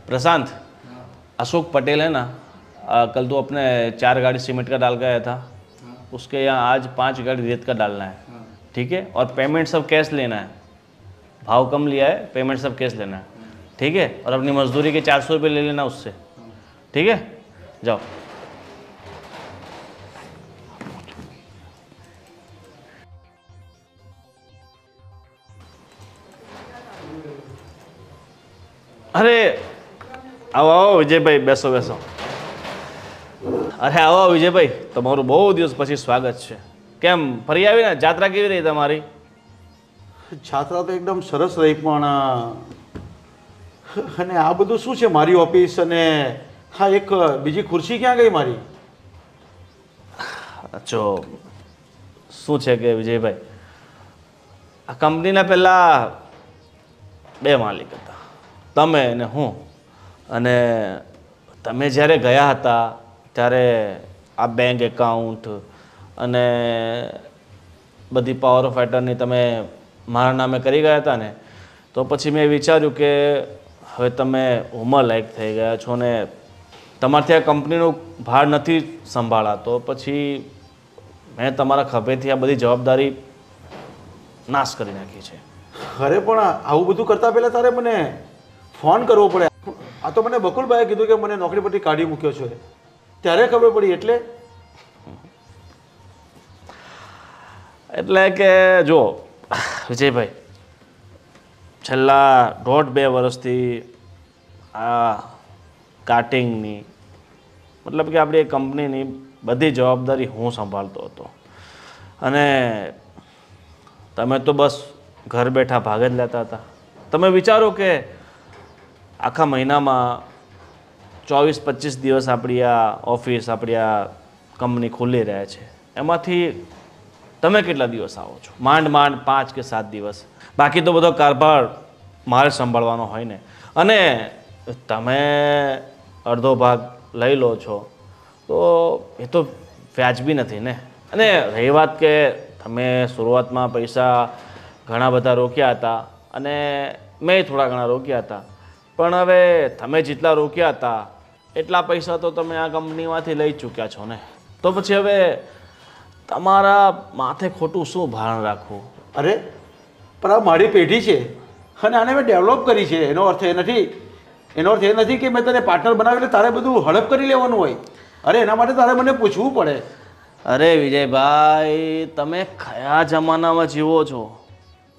प्रशांत, अशोक पटेल है ना, कल तो अपने 4 गाड़ी सीमेंट का डाल गया था, उसके यहाँ आज 5 गाड़ी रेत का डालना है, ठीक है? और पेमेंट सब कैश लेना है, भाव कम लिया है, पेमेंट सब कैश लेना है, ठीक है? और अपनी मजदूरी के 400 रुपये ले लेना उससे, ठीक है? जाओ। अरे आओ आओ વિજયભાઈ, બેસો બેસો. અરે આવો વિજયભાઈ, તમારું બહુ દિવસ પછી સ્વાગત છે. કેમ ફરી આવીને? જાત્રા કેવી રહી તમારી? છાત્રા તો એકદમ સરસ રહી, પણ અને આ બધું શું છે? મારી ઓફિસ અને હા, એક બીજી ખુરશી ક્યાં ગઈ મારી? જો શું છે કે વિજયભાઈ, આ કંપનીના પહેલા 2 માલિક હતા, તમે અને હું. અને તમે જ્યારે ગયા હતા ત્યારે આ બેંક એકાઉન્ટ અને બધી પાવર ઓફ એટર્ની તમે મારા નામે કરી ગયા હતા ને, તો પછી મેં વિચાર્યું કે હવે તમે ઉંમરલાયક થઈ ગયા છો ને તમારથી આ કંપનીનો ભાર નથી સંભાળાતો, પછી મેં તમારા ખભેથી આ બધી જવાબદારી નાશ કરી નાખી છે. અરે પણ આવું બધું કરતાં પહેલાં તારે મને ફોન કરવો પડે. આ તો મને બકુલભાઈએ કીધું કે મને નોકરી પરથી કાઢી મૂક્યો છે, ત્યારે ખબર પડી. એટલે કે જો વિજયભાઈ, છેલ્લા 1.5-2 વર્ષથી આ કાર્ટિંગની, મતલબ કે આપણી કંપનીની બધી જવાબદારી હું સંભાળતો હતો, અને તમે તો બસ ઘર બેઠા ભાગ જ લેતા હતા. તમે વિચારો કે આખા મહિનામાં 24-25 દિવસ આપણી આ ઓફિસ, આપણી આ કંપની ખુલ્લી રહે છે, એમાંથી તમે કેટલા દિવસ આવો છો? માંડ 5 કે 7 દિવસ. બાકી તો બધો કારભાર મારે સંભાળવાનો હોય ને, અને તમે અડધો ભાગ લઈ લો છો, તો એ તો વ્યાજબી નથી ને. અને રહી વાત કે તમે શરૂઆતમાં પૈસા ઘણા બધા રોક્યા હતા અને મેં થોડા ઘણા રોક્યા હતા, પણ હવે તમે જેટલા રોક્યા હતા એટલા પૈસા તો તમે આ કંપનીમાંથી લઈ ચૂક્યા છો ને, તો પછી હવે તમારા માથે ખોટું શું ભારણ રાખવું? અરે પણ આ મારી પેઢી છે અને આને મેં ડેવલપ કરી છે. એનો અર્થ એ નથી કે મેં તને પાર્ટનર બનાવ્યું એટલે તારે બધું હડપ કરી લેવાનું હોય. અરે એના માટે તારે મને પૂછવું પડે. અરે વિજયભાઈ, તમે કયા જમાનામાં જીવો છો?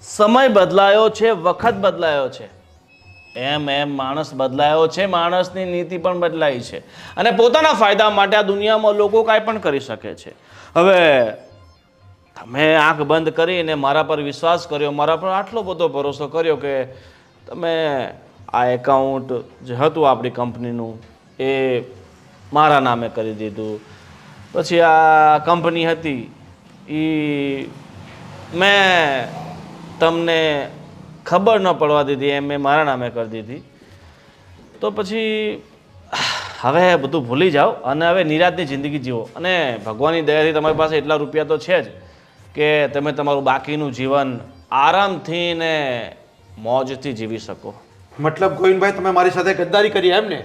સમય બદલાયો છે, વખત બદલાયો છે, એમ માણસ બદલાયો છે, માણસની નીતિ પણ બદલાઈ છે, અને પોતાના ફાયદા માટે આ દુનિયામાં લોકો કાંઈ પણ કરી શકે છે. હવે તમે આંખ બંધ કરીને મારા પર વિશ્વાસ કર્યો, મારા પર આટલો બધો ભરોસો કર્યો કે તમે આ એકાઉન્ટ જે હતું આપણી કંપનીનું એ મારા નામે કરી દીધું. પછી આ કંપની હતી એ મેં તમને ખબર ન પડવા દીધી એમ મેં મારા નામે કરી દીધી. તો પછી હવે બધું ભૂલી જાઓ અને હવે નિરાંતની જિંદગી જીવો, અને ભગવાનની દયાથી તમારી પાસે એટલા રૂપિયા તો છે જ કે તમે તમારું બાકીનું જીવન આરામથી ને મોજથી જીવી શકો. મતલબ ગોવિંદભાઈ, તમે મારી સાથે ગદ્દારી કરી એમ ને?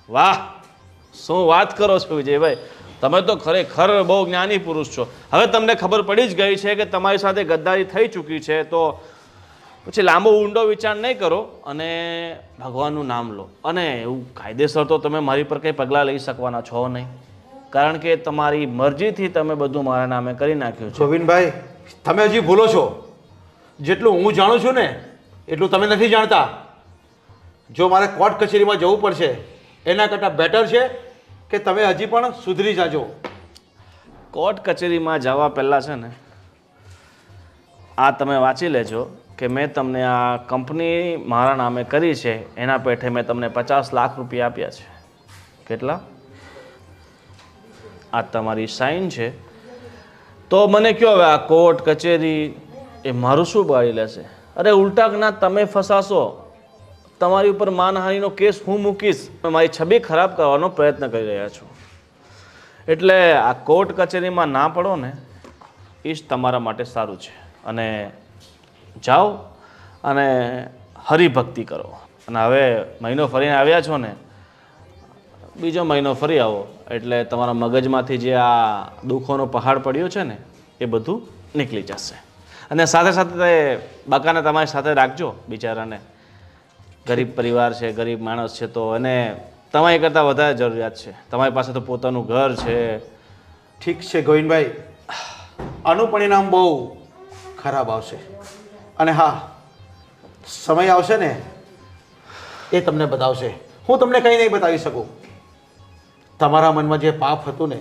વાહ, શું વાત કરો છો વિજયભાઈ, તમે તો ખરેખર બહુ જ્ઞાની પુરુષ છો. હવે તમને ખબર પડી જ ગઈ છે કે તમારી સાથે ગદ્દારી થઈ ચૂકી છે, તો પછી લાંબો ઊંડો વિચાર નહીં કરો અને ભગવાનનું નામ લો. અને એવું કાયદેસર તો તમે મારી પર કંઈ પગલાં લઈ શકવાના છો નહીં, કારણ કે તમારી મરજીથી તમે બધું મારા નામે કરી નાખ્યું છે. ગોવિંદભાઈ, તમે હજી ભૂલો છો. જેટલું હું જાણું છું ને એટલું તમે નથી જાણતા. જો મારે કોર્ટ કચેરીમાં જવું પડશે એના કરતાં બેટર છે કે તમે હજી પણ સુધરી જાજો. કોર્ટ કચેરીમાં જવા પહેલાં છે ને, આ તમે વાંચી લેજો કે મેં તમને આ કંપની મારા નામે કરી છે, એના પેઠે મેં તમને 50 લાખ રૂપિયા આપ્યા છે. કેટલા? આ તમારી સાઇન છે. તો મને કહો હવે આ કોર્ટ કચેરી એ મારું શું બાળી લેશે? અરે ઉલટા ના તમે ફસાશો, તમારી ઉપર માનહાનિનો કેસ હું મૂકીશ, મારી છબી ખરાબ કરવાનો પ્રયત્ન કરી રહ્યા છો. એટલે આ કોર્ટ કચેરીમાં ના પડો ને એ જ તમારા માટે સારું છે. અને જાઓ અને હરિભક્તિ કરો અને હવે મહિનો ફરીને આવ્યા છો ને, બીજો મહિનો ફરી આવો એટલે તમારા મગજમાંથી જે આ દુઃખોનો પહાડ પડ્યો છે ને એ બધું નીકળી જશે. અને સાથે સાથે બાકાને તમારી સાથે રાખજો, બિચારાને ગરીબ પરિવાર છે, ગરીબ માણસ છે, તો એને તમારી કરતાં વધારે જરૂરિયાત છે. તમારી પાસે તો પોતાનું ઘર છે. ઠીક છે ગોવિંદભાઈ, આનું પરિણામ બહુ ખરાબ આવશે. અને હા, સમય આવશે ને એ તમને બતાવશે. હું તમને કંઈ નહીં બતાવી શકું. તમારા મનમાં જે પાપ હતું ને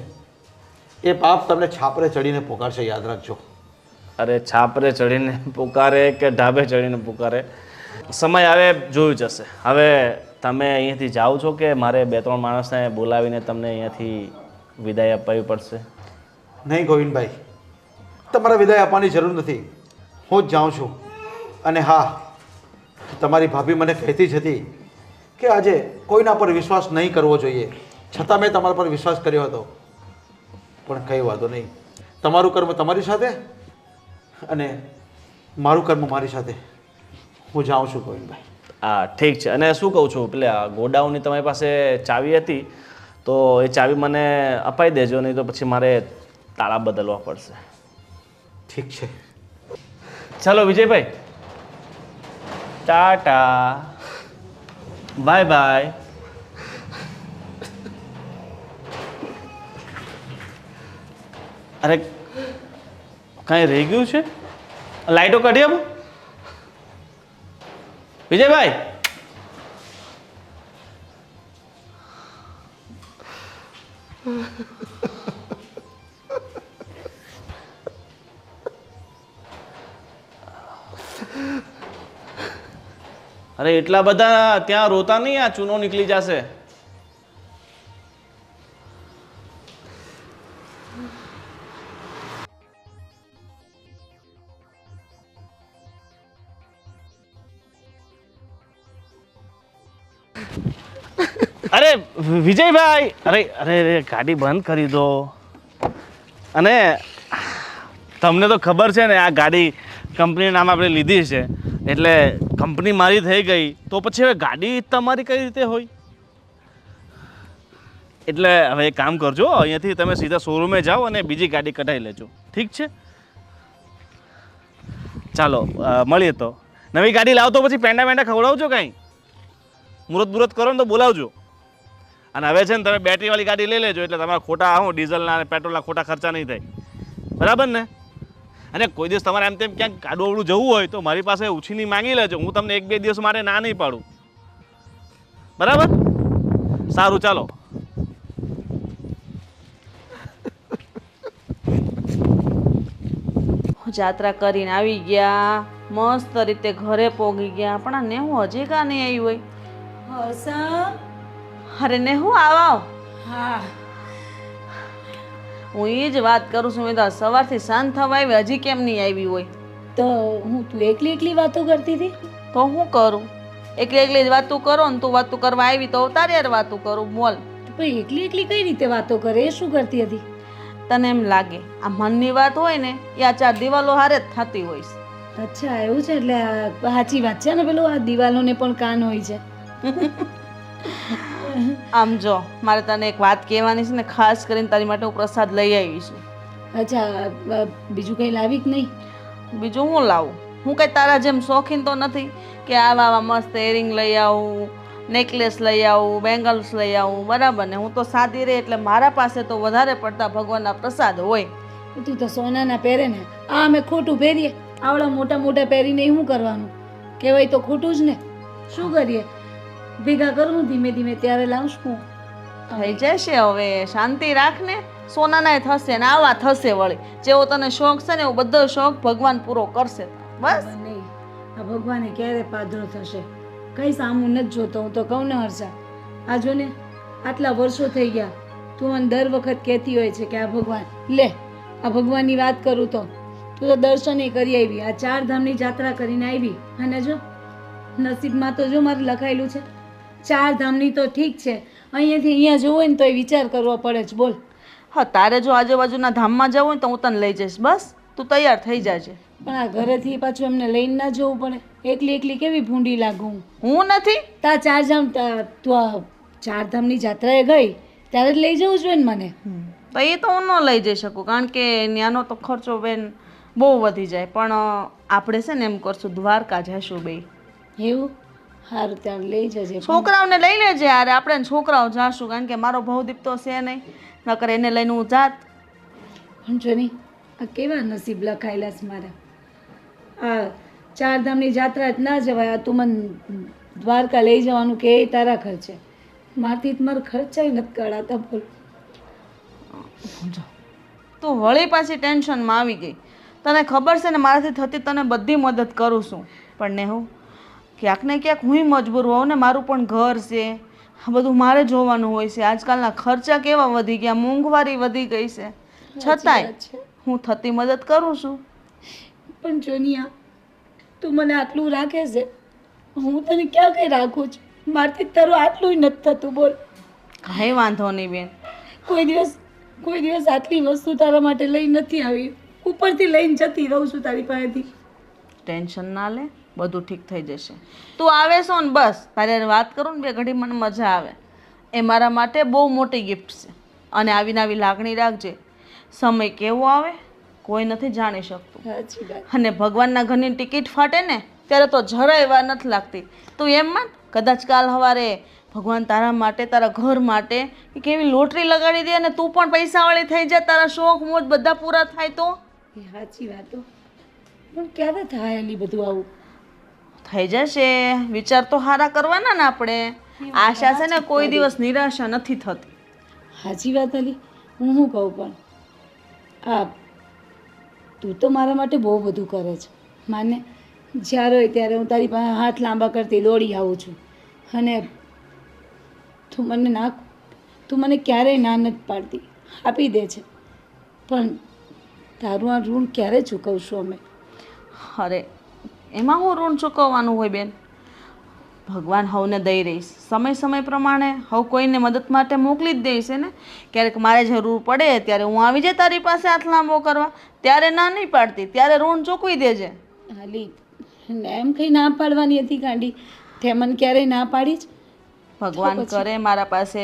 એ પાપ તમને છાપરે ચડીને પુકારશે, યાદ રાખજો. અરે છાપરે ચડીને પુકારે કે ઢાબે ચડીને પુકારે, સમય આવે જોયું જશે. હવે તમે અહીંયાથી જાઓ છો કે મારે 2-3 માણસને બોલાવીને તમને અહીંયાથી વિદાય અપાવી પડશે? નહીં ગોવિંદભાઈ, તમારે વિદાય આપવાની જરૂર નથી. હું જ જાઉં છું. અને હા, તમારી ભાભી મને કહેતી જ હતી કે આજે કોઈના પર વિશ્વાસ નહીં કરવો જોઈએ, છતાં મેં તમારા પર વિશ્વાસ કર્યો હતો. પણ કંઈ વાંધો નહીં, તમારું કર્મ તમારી સાથે અને મારું કર્મ મારી સાથે. હું જાઉં છું ગોવિંદભાઈ. હા ઠીક છે. અને શું કહું છું, પેલા ગોડાઉનની તમારી પાસે ચાવી હતી તો એ ચાવી મને અપાઈ દેજો, નહીં તો પછી મારે તાળા બદલવા પડશે. ઠીક છે. ચાલો વિજયભાઈ, ટાટા, બાય બાય. અરે કાંઈ રહી ગયું છે? લાઈટો કાઢી આપો વિજયભાઈ. અરે એટલા બધા ત્યાં રોતા નહીં, આ ચૂનો નીકળી જશે. અરે વિજયભાઈ, અરે અરે અરે ગાડી બંધ કરી દો. અને તમને તો ખબર છે ને આ ગાડી કંપની નામ આપણે લીધી છે એટલે કંપની મારી થઈ ગઈ તો પછી હવે ગાડી તમારી કઈ રીતે હોય? એટલે હવે એક કામ કરજો, અહીંયાથી તમે સીધા શોરૂમે જાઓ અને બીજી ગાડી કઢાવી લેજો. ઠીક છે? ચાલો મળીએ. તો નવી ગાડી લાવતો પછી પેંડા પેંડા ખવડાવજો, કાંઈ મુહૂર્ત કરો ને તો બોલાવજો. અને હવે છે ને તમે બેટરીવાળી ગાડી લઈ લેજો એટલે તમારા ખોટા હું ડીઝલના અને પેટ્રોલના ખોટા ખર્ચા નહીં થાય. બરાબર ને? અને કોઈ દિવસ તમારે એમ તેમ ક્યાંક ગાડું જવું હોય તો મારી પાસે ઉછીની માંગી લેજો. હું તમને 1-2 દિવસ માટે ના નહીં પાડું. બરાબર? સારું, ચાલો. જાત્રા કરીને આવી ગયા, મસ્ત રીતે ઘરે પોગી ગયા, પણ આ નેહુ હજી કાં નહીં આવી હોય. હસમ. અરે નેહુ આવ. હા. હું એ જ વાત કરું છું. મેં તો સવારથી સાંજ થવા આવી, હજી કેમ નહીં આવી હોય? તો હું તું એકલી એકલી વાતો કરતી હતી? તો હું કરું? એકલી એકલી જ વાતું કરો ને. તું વાતું કરવા આવી તો તારી યાર વાતું કરું. બોલ. પણ એકલી એકલી કઈ રીતે વાતો કરે? એ શું કરતી હતી? તને એમ લાગે આ મનની વાત હોય ને એ આ 4 દિવાલો હારે જ થતી હોય છે. અચ્છા એવું છે. એટલે સાચી વાત છે ને, પેલું આ દિવાલોને પણ કાન હોય છે. આમ જો, મારે તને એક વાત કહેવાની છે ને, ખાસ કરીને તારી માટે હું પ્રસાદ લઈ આવી છું. અચ્છા, બીજું કંઈ લાવી કે નહીં? બીજું હું લાવું? હું કંઈ તારા જેમ શોખીન તો નથી કે આવા આવા મસ્ત એરિંગ લઈ આવું, નેકલેસ લઈ આવું, બેંગલ્સ લઈ આવું. બરાબર ને? હું તો સાદી રહે એટલે મારા પાસે તો વધારે પડતા ભગવાનના પ્રસાદ હોય. તું તો સોનાના પહેરે ને, આ અમે ખોટું પહેરીએ. આવડા મોટા મોટા પહેરીને શું કરવાનું? કહેવાય તો ખોટું જ ને. શું કરીએ? ભેગા કરું ધીમે ધીમે, ત્યારે લાવશું. થઈ જશે. હવે શાંતિ રાખ ને. સોનાનાય થશે ને આવા થશે વળી. જેવો તને શોખ છે ને એવો બધો શોખ ભગવાન પૂરો કરશે. બસ. નહીં, આ ભગવાને ક્યારે પાધરો થશે? કઈ સામું નથી જોતો. હું તો કહું ને હર્ષા, આ જો ને આટલા વર્ષો થઈ ગયા, તું મને દર વખત કહેતી હોય છે કે આ ભગવાન લે. આ ભગવાનની વાત કરું તો તું તો દર્શને કરી આવી, આ 4 ધામની જાત્રા કરીને આવી, અને જો નસીબમાં તો જો મારે લખાયેલું છે 4 ધામની. તો ઠીક છે, અહીંયાથી અહીંયા જવું હોય ને તો એ વિચાર કરવો પડે જ. બોલ. હા, તારે જો આજુબાજુના ધામમાં જવું હોય તો હું તને લઈ જઈશ. બસ તું તૈયાર થઈ જાજે. પણ આ ઘરેથી પાછું એમને લઈને ના જવું પડે. એકલી એકલી કેવી ભૂંડી લાગું હું. હું નથી. તું આ ચારધામની જાત્રાએ ગઈ ત્યારે જ લઈ જવું જોઈએ ને મને. તો એ તો હું ન લઈ જઈ શકું કારણ કે ત્યાંનો તો ખર્ચો બેન બહુ વધી જાય. પણ આપણે છે ને એમ કરશું, દ્વારકા જઈશું બે. એવું સારું, ત્યાં લઈ જજે. છોકરાઓને લઈ લેજે યાર, આપણે છોકરાઓ જાશું કારણ કે મારો ભવદીપ તો છે નહીં, નકર એને લઈને હું જાત. પણ જો નહીં, આ કેવા નસીબ લખાયેલા છે મારા. આ ચારધામની જાત્રા જ ના જવાય. આ તું મને દ્વારકા લઈ જવાનું કે એ તારા ખર્ચે. મારથી જ મારા ખર્ચાય નથી કાઢાતા. બોલ, તું વળી પાછી ટેન્શનમાં આવી ગઈ. તને ખબર છે ને મારાથી થતી તને બધી મદદ કરું છું, પણ ને હું ક્યાંક ને ક્યાંક હું મજબૂર હોઉં ને. મારું પણ ઘર છે, આ બધું મારે જોવાનું હોય છે. આજકાલના ખર્ચા કેવા વધી ગયા, મોંઘવારી વધી ગઈ છે, છતાંય હું થતી મદદ કરું છું. પણ જોનિયા, તું મને આટલું રાખે છે, હું તને ક્યાં કઈ રાખું છું? મારથી તારું આટલું નથી થતું. બોલ. કાંઈ વાંધો નહીં બેન. કોઈ દિવસ આટલી વસ્તુ તારા માટે લઈ નથી આવી. ઉપરથી લઈને જતી રહું છું તારી પાસેથી. ટેન્શન ના લે, બધું ઠીક થઈ જશે. તું આવે છો ને બસ તારે વાત કરું ને બે ઘડી મને મજા આવે. એ મારા માટે બહુ મોટી ગિફ્ટ છે. અને આવીને આવી લાગણી રાખજે. સમય કેવો આવે કોઈ નથી જાણી શકતું. સાચી વાત. અને ભગવાનના ઘરની ટિકિટ ફાટે ને ત્યારે તો જરાય વાર નથી લાગતી. તું એમ માન, કદાચ કાલ સવારે ભગવાન તારા માટે, તારા ઘર માટે કેવી લોટરી લગાડી દે અને તું પણ પૈસાવાળી થઈ જાય, તારા શોખ મોજ બધા પૂરા થાય તો. એ સાચી વાતો. પણ ક્યારે થાય એલી બધું આવું? થઈ જશે. વિચાર તો સારા કરવાના ને આપણે. આશા છે ને કોઈ દિવસ નિરાશા નથી થતી. સાચી વાત અલી. હું શું કહું, પણ આ તું તો મારા માટે બહુ બધું કરે છે. માને જ્યારે હોય ત્યારે હું તારી પાસે હાથ લાંબા કરતી દોડી આવું છું. અને તું મને ક્યારેય ના નથી પાડતી, આપી દે છે. પણ તારું આ ઋણ ક્યારે ચૂકવશું અમે? અરે એમાં હું ઋણ ચૂકવવાનું હોય બેન? ભગવાન હવને દઈ રહીશ. સમય પ્રમાણે હવ કોઈને મદદ માટે મોકલી જ દઈશ ને. ક્યારેક મારે જરૂર પડે ત્યારે હું આવી જાય તારી પાસે હાથ લાંબો કરવા. ત્યારે ના નહીં પાડતી, ત્યારે ઋણ ચૂકવી દેજે. હાલી એમ કંઈ ના પાડવાની હતી ગાંડી? તે મને ક્યારેય ના પાડી જ? ભગવાન કરે મારા પાસે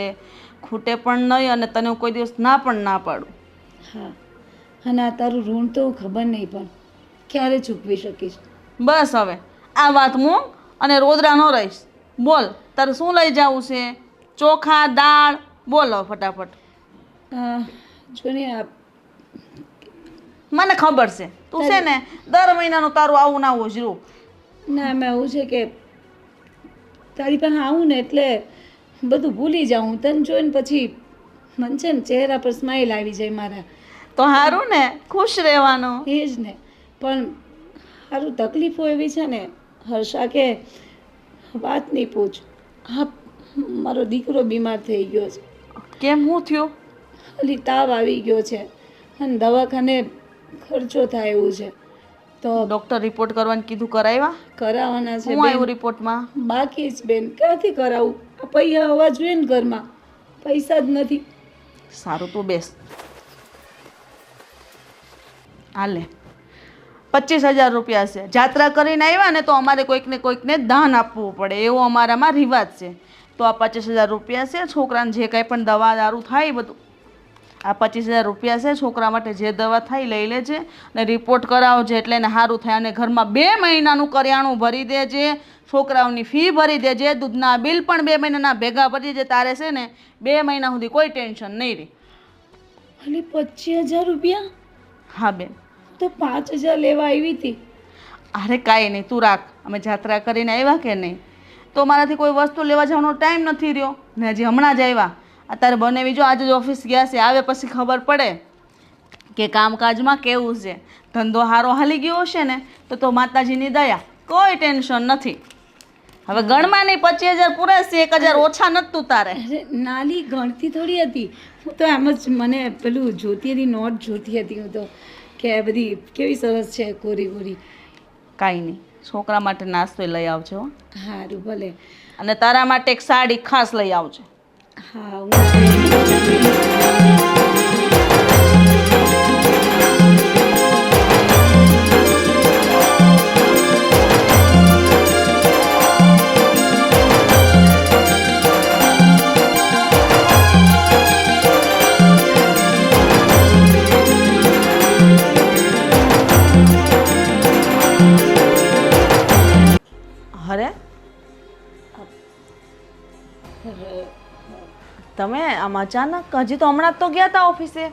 ખૂટે પણ નહીં અને તને હું કોઈ દિવસ ના પણ ના પાડું. હા, અને આ તારું ઋણ તો ખબર નહીં પણ ક્યારે ચૂકવી શકીશ. બસ હવે આ વાત મૂક અને રોદરા ન રહીશ. બોલ તારે શું લઈ જવું છે? ચોખા, દાળ, બોલો ફટાફટ. જો ને આ મને ખબર છે તું છે ને દર મહિનાનું તારું આવું ના આવું જરૂર. ના, એમાં એવું છે કે તારી પાસે આવું ને એટલે બધું ભૂલી જાઉં. તને જોઈને પછી મને છે ને ચહેરા પર સ્માઈલ આવી જાય મારા. તો સારું ને, ખુશ રહેવાનું. એ જ ને. પણ સારું તકલીફો એવી છે ને હર્ષા કે વાત નહીં પૂછ. હા, મારો દીકરો બીમાર થઈ ગયો છે. કેમ, હું થયું? ખાલી તાવ આવી ગયો છે અને દવાખાને ખર્ચો થાય એવું છે. તો ડૉક્ટર રિપોર્ટ કરવાનું કીધું, કરાવ્યા? કરાવવાના છે. હું આવ્યું રિપોર્ટમાં? બાકી જ બેન. ક્યાંથી કરાવું? આ પૈસા હોવા જોઈએ ને ઘરમાં, પૈસા જ નથી. સારું તું બેસ. હાલે 25,000 રૂપિયા છે. જાત્રા કરીને આવ્યા ને તો અમારે કોઈકને દાન આપવું પડે, એવો અમારામાં રિવાજ છે. તો આ 25,000 રૂપિયા છે. છોકરાને જે કાંઈ પણ દવા દારૂ થાય બધું આ 25,000 રૂપિયા છે. છોકરા માટે જે દવા થાય લઈ લેજે અને રિપોર્ટ કરાવજે એટલે એને સારું થાય. અને ઘરમાં 2 મહિનાનું કરિયાણું ભરી દેજે, છોકરાઓની ફી ભરી દેજે, દૂધના બિલ પણ 2 મહિનાના ભેગા ભરી દેજે. તારે છે ને 2 મહિના સુધી કોઈ ટેન્શન નહીં રહે. ખાલી 25,000 રૂપિયા? હા બેન. તો 5,000 લેવા આવી હતી. અરે કાંઈ નહીં, તું રાખ. અમે જાત્રા કરીને આવ્યા કે નહીં તો મારાથી કોઈ વસ્તુ લેવા જવાનો ટાઈમ નથી રહ્યો ને. હજી હમણાં જ આવ્યા. અત્યારે બનેવી જો આજે જ ઓફિસ ગયા છે, આવે પછી ખબર પડે કે કામકાજમાં કેવું છે. ધંધો સારો હાલી ગયો હશે ને તો માતાજીની દયા, કોઈ ટેન્શન નથી. હવે ગણમાં નહીં, 25,000 પૂરા છે, 1,000 ઓછા નથી તું તારે. અરે નાલી ગણતી થોડી હતી. હું તો એમ જ મને પેલું જોતી હતી, નોટ જોતી હતી હું તો કે આ બધી કેવી સરસ છે, કોરી કોરી. કાંઈ નહીં, છોકરા માટે નાસ્તો લઈ આવજો. સારું ભલે. અને તારા માટે એક સાડી ખાસ લઈ આવજો. હા, હું અરે તમે આમ અચાનક હજી તો હમણાં જ તો ગયા હતા ઓફિસે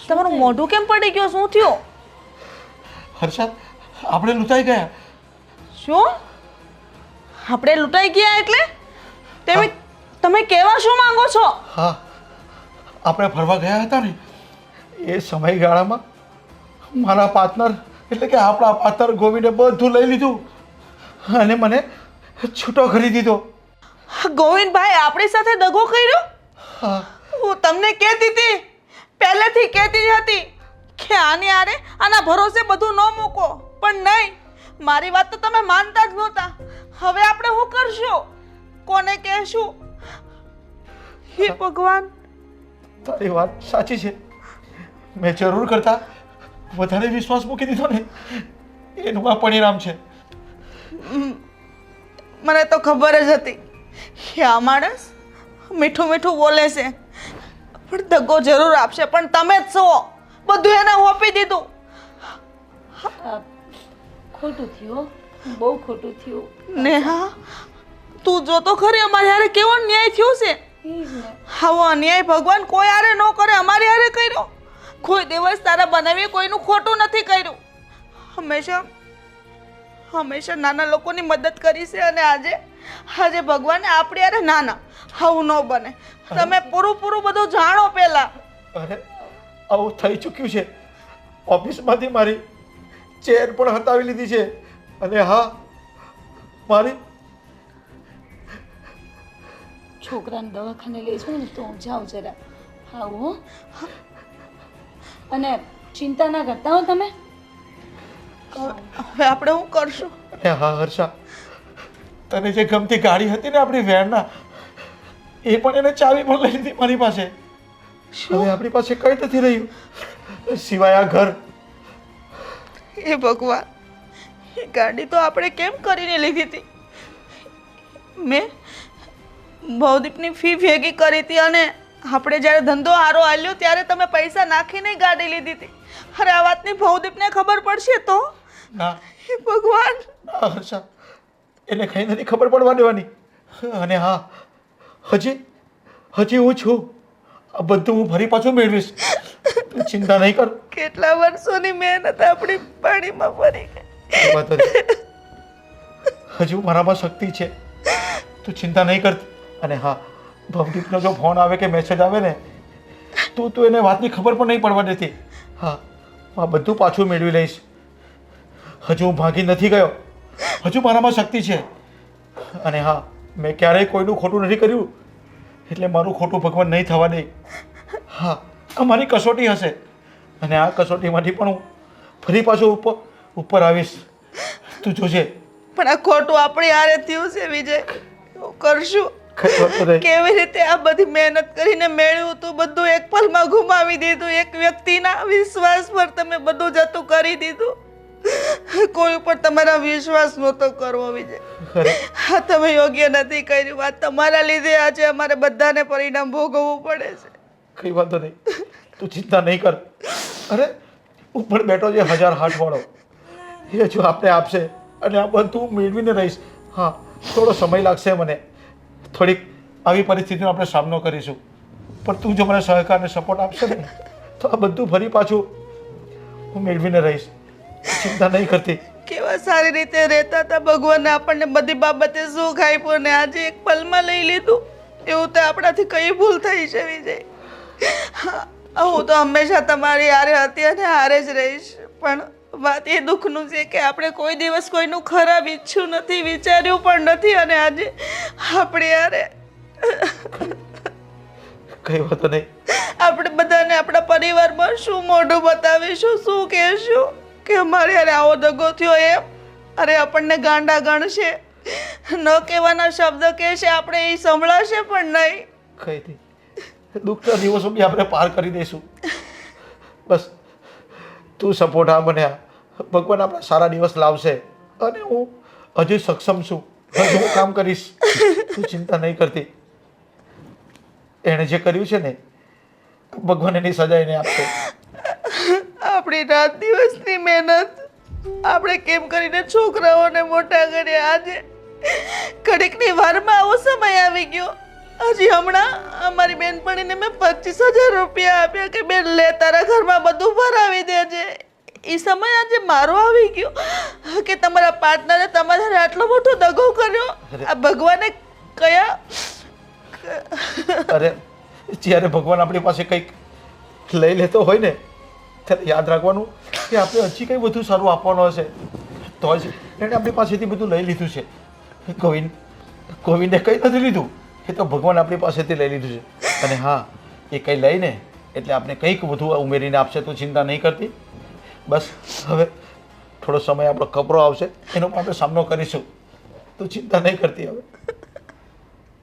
તમારું મોઢું કેમ પડી ગયું શું થયું હર્ષા આપણે લૂંટાઈ ગયા. શું આપણે લૂંટાઈ ગયા એટલે તમે તમે કેવા શું માંગો છો હા, આપણે ફરવા ગયા હતા ને એ સમયગાળામાં મારા પાર્ટનર એટલે કે આપણા પાર્ટનર ગોવિંદે બધું લઈ લીધું અને મને છૂટો કરી દીધો. ગોવિંદભાઈ આપણી સાથે દગો કર્યો હા, હું તમને કહેતી હતી પહેલેથી કહેતી હતી કે આની આરે આના ભરોસે બધું ન મૂકો પણ નહીં મારી વાત તો તમે માનતા જ નહોતા. હવે આપણે શું કરશું કોને કહેશું હે ભગવાન તારી વાત સાચી છે. મેં જરૂર કરતા વધારે વિશ્વાસ મૂકી દીધો ને એનું આ પરિણામ છે. મને તો ખબર જ હતી કે આ માણસ મીઠું મીઠું બોલે છે પણ દગો જરૂર આપશે પણ તમે જ છો બધું એને હોપી દીધું. ખોટું થયું, બહુ ખોટું થયું. નેહા તું જો તો ખરી અમારી હારે કેવો ન્યાય થયો છે. એ જ ને. આવો અન્યાય ભગવાન કોઈ હારે ન કરે અમારી હારે કર્યો. કોઈ દિવસ તારા બનાવી કોઈનું ખોટું નથી કર્યું. હંમેશા હંમેશા નાના લોકોની મદદ કરી છે અને આજે ભગવાને આપણી હારે નાના આવું ન બને. તમે પૂરું બધું જાણો પહેલા. અરે આવું થઈ ચૂક્યું છે. ઓફિસમાંથી મારી ચેર પણ હટાવી લીધી છે અને હા મારી છોકરાને દવાખાને લઈ જાઉં ને તો હું જાઉં જરા. હા હો. અને ચિંતા ના કરતા હો તમે. હવે આપણે શું કરશું? અને હા હર્ષા, તને જે ગમતી ગાડી હતી ને આપણી વેરના એ પણ એને ચાવી પણ લઈ લીધી મારી પાસે. હવે આપણી પાસે કઈ નથી રહ્યું સિવાય આ ઘર. એ ભગવાન એ ગાડી તો આપણે કેમ કરીને લીધી હતી? મેં ભવદીપની ફી ભેગી કરી હતી અને આપણે જ્યારે ધંધો હારો હાલ્યો ત્યારે તમે પૈસા નાખીને ગાડી લીધી હતી. અરે આ વાતની ભવદીપને ખબર પડશે તો? ના હે ભગવાન ના હર્ષા, એને કઈ નથી ખબર પડવા દેવાની. અને હા હજી હું છું. આ બધું હું ફરી પાછું મેળવીશ. તું ચિંતા નહીં કર. કેટલા વર્ષોની મહેનત આપણી પાણીમાં ફરી ગઈ. એ વાત હતી. હજુ મારામાં શક્તિ છે. તું ચિંતા નહીં કરતી. અને હા ભવદીપનો જો ફોન આવે કે મેસેજ આવે ને તું એને વાતની ખબર પણ નહીં પડવા દેતી. હા હું આ બધું પાછું મેળવી લઈશ. હજુ હું ભાગી નથી ગયો. હજુ મારામાં શક્તિ છે. અને હા મેં ક્યારેય કોઈનું ખોટું નથી કર્યું એટલે મારું ખોટું ભગવાન નહીં થવા દે. હા આ મારી કસોટી હશે અને આ કસોટીમાંથી પણ હું ફરી પાછું ઉપર આવીશ. તું જોજે. પણ આ ખોટું આપણી હારે થયું છે વિજય. શું કરશું? કઈ વાંધો નહીં. કેવી રીતે આ બધી મહેનત કરીને મેળવ્યું તું બધું એક પલમાં ગુમાવી દીધું. એક વ્યક્તિના વિશ્વાસ પર તમે બધું જતું કરી દીધું. કોઈ ઉપર તમારા વિશ્વાસ નહોતો કરવો વિજય. હા તમે યોગ્ય નથી કર્યું. આ તમારા લીધે આજે અમારે બધાને પરિણામ ભોગવવું પડે છે. કઈ વાંધો નહીં. તું ચિંતા નહીં કર. અરે ઉપર બેઠો જે 1000 હાથવાળો એ હજુ આપણે આપશે અને આ બધું મેળવીને રહીશ. હા થોડો સમય લાગશે મને. થોડીક આવી પરિસ્થિતિનો આપણે સામનો કરીશું પણ તું જો મને સહકાર અને સપોર્ટ આપશે ને તો આ બધું ફરી પાછું હું મેળવીને રહીશ. ચિંતા નહીં કરતી. કેવા સારી રીતે રહેતા હતા. ભગવાને આપણને બધી બાબતે સુખ આપ્યું ને આજે એક પલમાં લઈ લીધું. એવું તો આપણાથી કઈ ભૂલ થઈ છે વિજય. હું તો હંમેશા તમારી હારે હતી અને હારે જ રહીશ. પણ વાત એ દુઃખનું છે કે આપણે કોઈ દિવસ કોઈનું ખરાબ ઈચ્છ્યું નથી, વિચાર્યું પણ નથી અને આજે આપણે હારે કઈ વાંધો નહીં. આપણે બધાને આપણા પરિવારમાં શું મોઢું બતાવીશું, શું કહેશું કે અમારે હારે આવો દગો થયો એમ? અરે આપણને ગાંડા ગણશે. ન કહેવાના શબ્દ કહેશે આપણે એ સંભળાશે પણ નહીં. કઈ નહીં. દુઃખના દિવસો બી આપણે પાર કરી દઈશું. બસ તું સપોર્ટ આ મને. ભગવાન આપણા સારા દિવસ લાવશે અને હું હજુ સક્ષમ છું. હજુ હું કામ કરીશ. તું ચિંતા નહીં કરતી. એણે જે કર્યું છે ને ભગવાન એની સજા એને આપશે. આપણી રાત દિવસની મહેનત આપણે કેમ કરીને છોકરાઓને મોટા કર્યા. આજે ઘડીકની વારમાં આવો સમય આવી ગયો. હજી હમણાં અમારી બેનપણીને મેં 25,000 રૂપિયા આપ્યા કે બેન લે તારા ઘરમાં બધું ભરાવી દેજે. એ સમય આજે મારો આવી ગયો કે તમારા પાર્ટનરે તમારા હારે આટલો મોટો દગો કર્યો. આ ભગવાને કયા અરે જ્યારે ભગવાન આપણી પાસે કંઈક લઈ લેતો હોય ને ત્યારે યાદ રાખવાનું કે આપણે હજી કંઈ વધુ સારું આપવાનું હશે. તો જ એણે આપણી પાસેથી બધું લઈ લીધું છે. કોવિડને કંઈ નથી લીધું, એ તો ભગવાન આપણી પાસેથી લઈ લીધું છે. અને હા, એ કંઈ લઈને એટલે આપણે કંઈક વધુ ઉમેરીને આપશે તો ચિંતા નહીં કરતી. બસ હવે થોડો સમય આપણો કપરો આવશે, એનો પણ આપણે સામનો કરીશું, તો ચિંતા નહીં કરતી હવે.